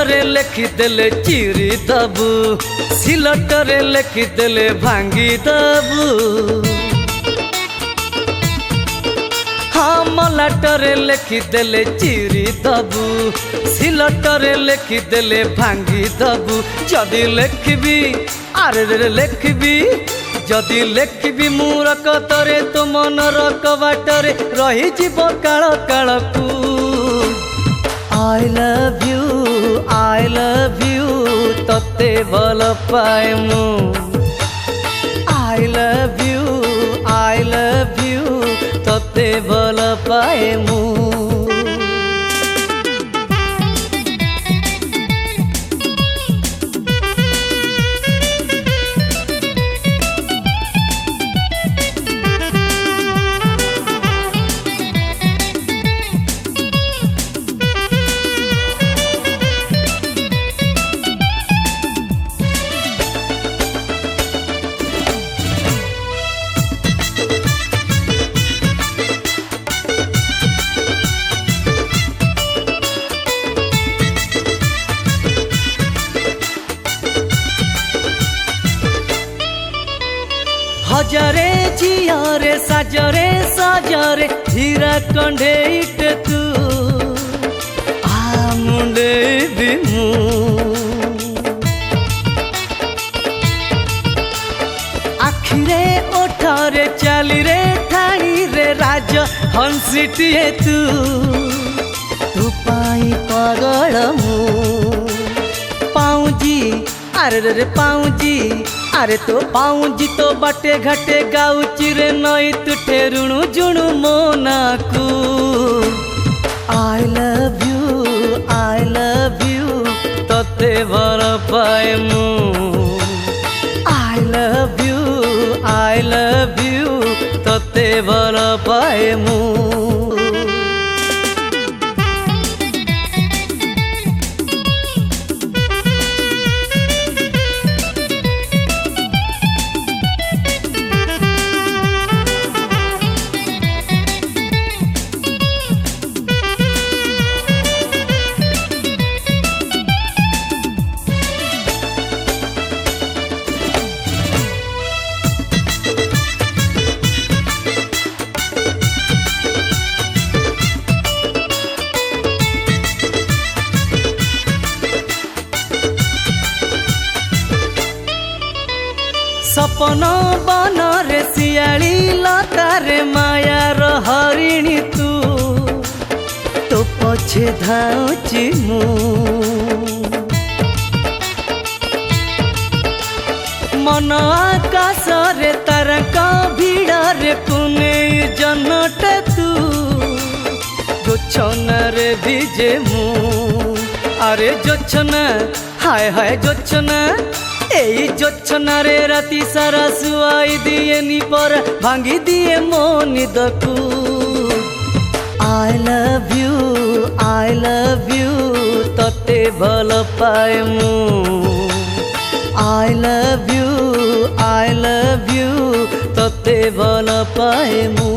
ସିଲଟରେ ଲେଖିଦେଲେ ଚିରି ଦବୁ, ସିଲଟରେ ଲେଖିଦେଲେ ଭାଙ୍ଗି ଦବୁ। हाँ मलाटरे लिखिदेले चिरी दबु, सिलटरे लिखिदेले भांगी दबु। जदि लिखबी आरे रे लिखबी, जदि लिखबी मूरकतरे तो मनर कबाटरे रही जीव काल कालकू। I love you तते भल पाए मु। I love you तते भल पाए मु। हजारे झियारे साजरे साजरे हीरा कंढेईटे तू आ मुंडे बिमु। आखिरे ओठारे चाली रे ठाणी रे राज हंसीटिए तू, तू पाई पागल मु। पाऊजी अरे रे पाऊजी, अरे तो पाऊजी तो बाटे घाटे गाउची रे नई तुठे ऋणु जुणु मोनाकू। I love you तते भल पाए मु। I love you तते भल पाए मु। सपन बन रे सियाली लतारे मायार हरिणी तू, तो पछे धाउची मु। मन आकाश रे तारका भिड़ा रे कुने जनटे तू, जोछना रे भिजे मु। अरे जोछना हाय हाय जोछना, एई जोछना रे राती सारा सुआई दिए नी पर भांगी दिए मो निदकू। I love you तते भल पाए मु। I love you तते भल पाए मु।